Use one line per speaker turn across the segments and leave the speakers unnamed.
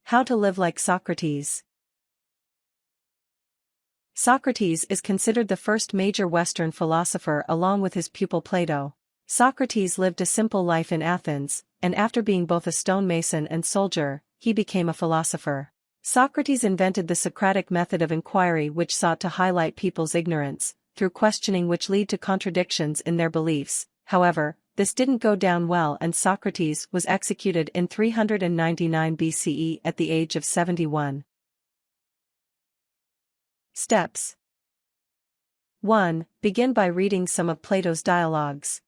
How to live like Socrates. Socrates is considered the first major Western philosopher along with his pupil Plato. Socrates lived a simple life in Athens, and after being both a stonemason and soldier, he became a philosopher. Socrates invented the Socratic method of inquiry, which sought to highlight people's ignorance, through questioning which lead to contradictions in their beliefs. However, this didn't go down well, and Socrates was executed in 399 BCE at the age of 71. Steps. 1. Begin by reading some of Plato's dialogues.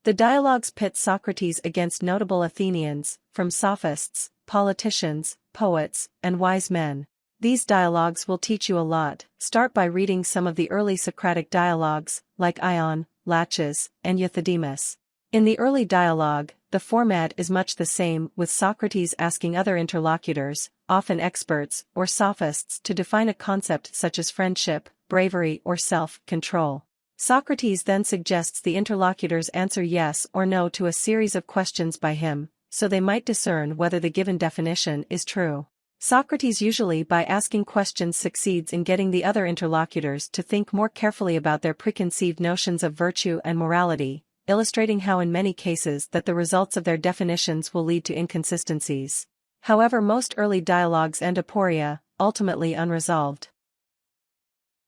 The dialogues pit Socrates against notable Athenians, from sophists, politicians, poets, and wise men. These dialogues will teach you a lot. Start by reading some of the early Socratic dialogues, like Ion, Laches, and Euthydemus. In the early dialogue, the format is much the same, with Socrates asking other interlocutors, often experts or sophists, to define a concept such as friendship, bravery, or self-control. Socrates then suggests the interlocutors answer yes or no to a series of questions by him, so they might discern whether the given definition is true. Socrates usually by asking questions succeeds in getting the other interlocutors to think more carefully about their preconceived notions of virtue and morality, illustrating how in many cases that the results of their definitions will lead to inconsistencies. However, most early dialogues end aporia, ultimately unresolved.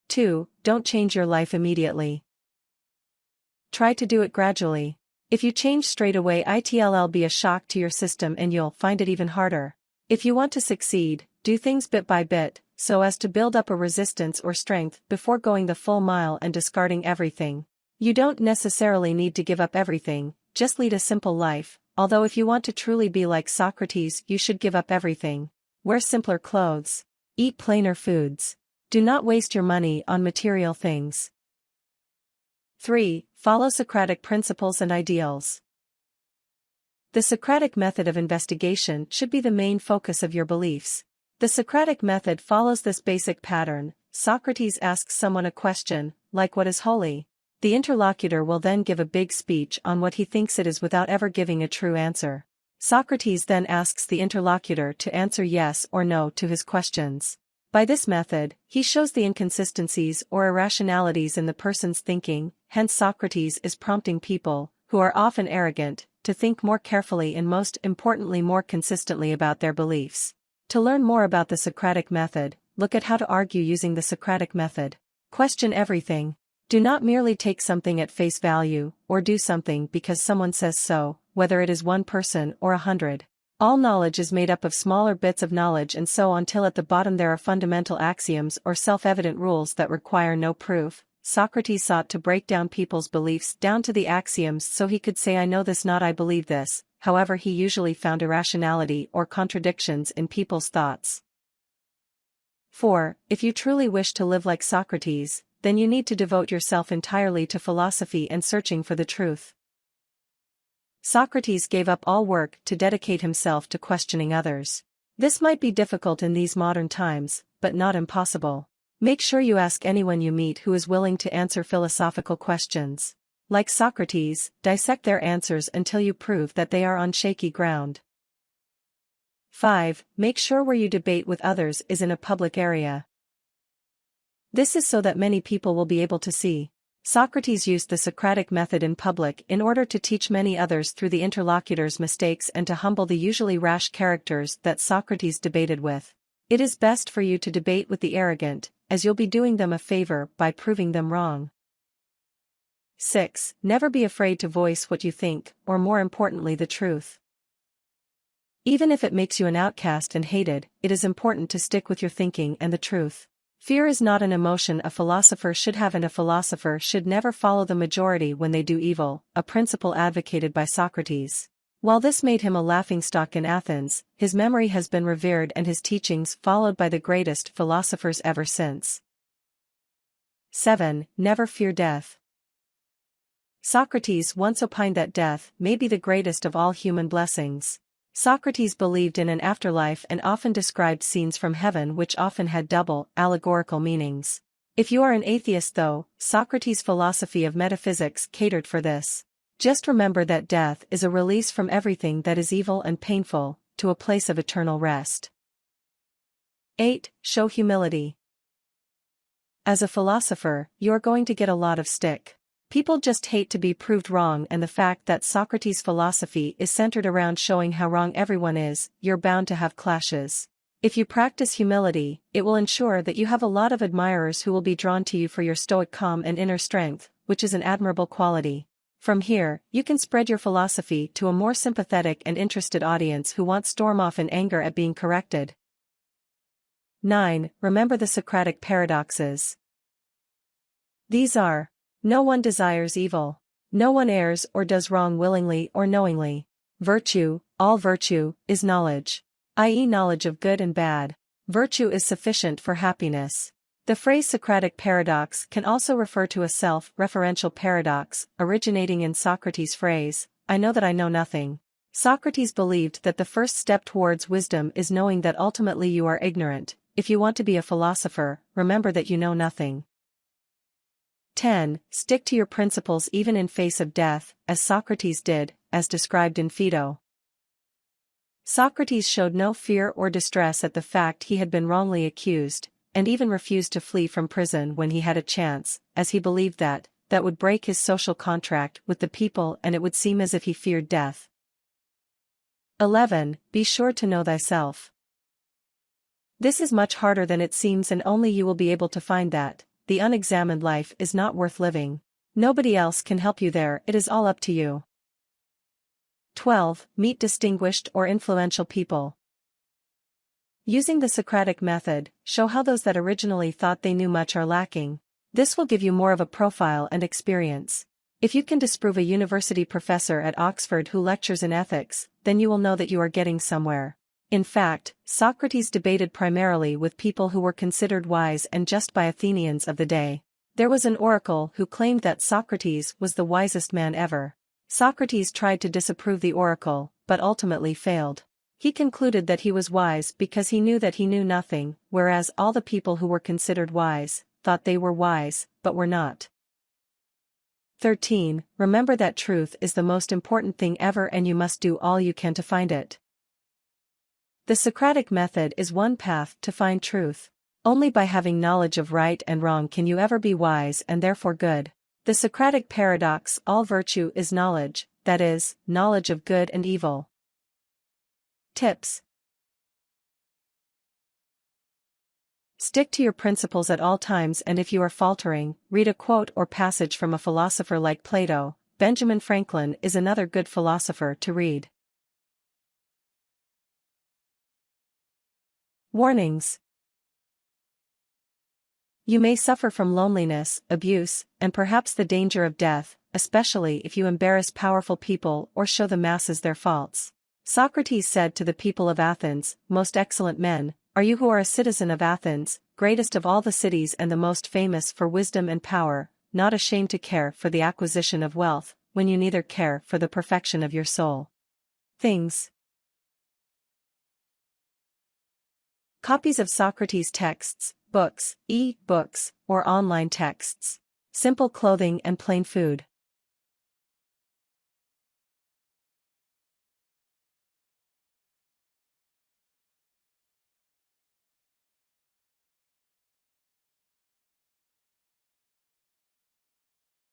2. Don't change your life immediately. Try to do it gradually. If you change straight away, it'll be a shock to your system and you'll find it even harder. If you want to succeed, do things bit by bit, so as to build up a resistance or strength before going the full mile and discarding everything. You don't necessarily need to give up everything, just lead a simple life, although if you want to truly be like Socrates, you should give up everything. Wear simpler clothes. Eat plainer foods. Do not waste your money on material things. 3. Follow Socratic principles and ideals. The Socratic method of investigation should be the main focus of your beliefs. The Socratic method follows this basic pattern. Socrates asks someone a question, like what is holy? The interlocutor will then give a big speech on what he thinks it is without ever giving a true answer. Socrates then asks the interlocutor to answer yes or no to his questions. By this method, he shows the inconsistencies or irrationalities in the person's thinking, hence Socrates is prompting people, who are often arrogant, to think more carefully and most importantly more consistently about their beliefs. To learn more about the Socratic method, look at how to argue using the Socratic method. Question everything. Do not merely take something at face value, or do something because someone says so, whether it is one person or 100. All knowledge is made up of smaller bits of knowledge, and so until at the bottom there are fundamental axioms or self-evident rules that require no proof. Socrates sought to break down people's beliefs down to the axioms so he could say I know this, not I believe this. However, he usually found irrationality or contradictions in people's thoughts. 4. If you truly wish to live like Socrates, then you need to devote yourself entirely to philosophy and searching for the truth. Socrates gave up all work to dedicate himself to questioning others. This might be difficult in these modern times, but not impossible. Make sure you ask anyone you meet who is willing to answer philosophical questions. Like Socrates, dissect their answers until you prove that they are on shaky ground. 5. Make sure where you debate with others is in a public area. This is so that many people will be able to see. Socrates used the Socratic method in public in order to teach many others through the interlocutor's mistakes and to humble the usually rash characters that Socrates debated with. It is best for you to debate with the arrogant, as you'll be doing them a favor by proving them wrong. 6. Never be afraid to voice what you think, or more importantly the truth. Even if it makes you an outcast and hated, it is important to stick with your thinking and the truth. Fear is not an emotion a philosopher should have, and a philosopher should never follow the majority when they do evil, a principle advocated by Socrates. While this made him a laughingstock in Athens, his memory has been revered and his teachings followed by the greatest philosophers ever since. 7. Never fear death. Socrates once opined that death may be the greatest of all human blessings. Socrates believed in an afterlife and often described scenes from heaven which often had double, allegorical meanings. If you are an atheist though, Socrates' philosophy of metaphysics catered for this. Just remember that death is a release from everything that is evil and painful, to a place of eternal rest. 8. Show humility. As a philosopher, you are going to get a lot of stick. People just hate to be proved wrong, and the fact that Socrates' philosophy is centered around showing how wrong everyone is, you're bound to have clashes. If you practice humility, it will ensure that you have a lot of admirers who will be drawn to you for your stoic calm and inner strength, which is an admirable quality. From here, you can spread your philosophy to a more sympathetic and interested audience who won't storm off in anger at being corrected. 9. Remember the Socratic paradoxes. These are: no one desires evil. No one errs or does wrong willingly or knowingly. Virtue, all virtue, is knowledge, i.e., knowledge of good and bad. Virtue is sufficient for happiness. The phrase Socratic paradox can also refer to a self-referential paradox, originating in Socrates' phrase, "I know that I know nothing." Socrates believed that the first step towards wisdom is knowing that ultimately you are ignorant. If you want to be a philosopher, remember that you know nothing. 10. Stick to your principles even in face of death, as Socrates did, as described in Phaedo. Socrates showed no fear or distress at the fact he had been wrongly accused, and even refused to flee from prison when he had a chance, as he believed that would break his social contract with the people and it would seem as if he feared death. 11. Be sure to know thyself. This is much harder than it seems, and only you will be able to find that the unexamined life is not worth living. Nobody else can help you there, it is all up to you. 12. Meet distinguished or influential people. Using the Socratic method, show how those that originally thought they knew much are lacking. This will give you more of a profile and experience. If you can disprove a university professor at Oxford who lectures in ethics, then you will know that you are getting somewhere. In fact, Socrates debated primarily with people who were considered wise and just by Athenians of the day. There was an oracle who claimed that Socrates was the wisest man ever. Socrates tried to disapprove the oracle, but ultimately failed. He concluded that he was wise because he knew that he knew nothing, whereas all the people who were considered wise thought they were wise, but were not. 13. Remember that truth is the most important thing ever, and you must do all you can to find it. The Socratic method is one path to find truth. Only by having knowledge of right and wrong can you ever be wise and therefore good. The Socratic paradox: all virtue is knowledge, that is, knowledge of good and evil. Tips. Stick to your principles at all times, and if you are faltering, read a quote or passage from a philosopher like Plato. Benjamin Franklin is another good philosopher to read. Warnings. You may suffer from loneliness, abuse, and perhaps the danger of death, especially if you embarrass powerful people or show the masses their faults. Socrates said to the people of Athens, "Most excellent men, are you who are a citizen of Athens, greatest of all the cities and the most famous for wisdom and power, not ashamed to care for the acquisition of wealth, when you neither care for the perfection of your soul." Things. Copies of Socrates' texts, books, e-books, or online texts. Simple clothing and plain food.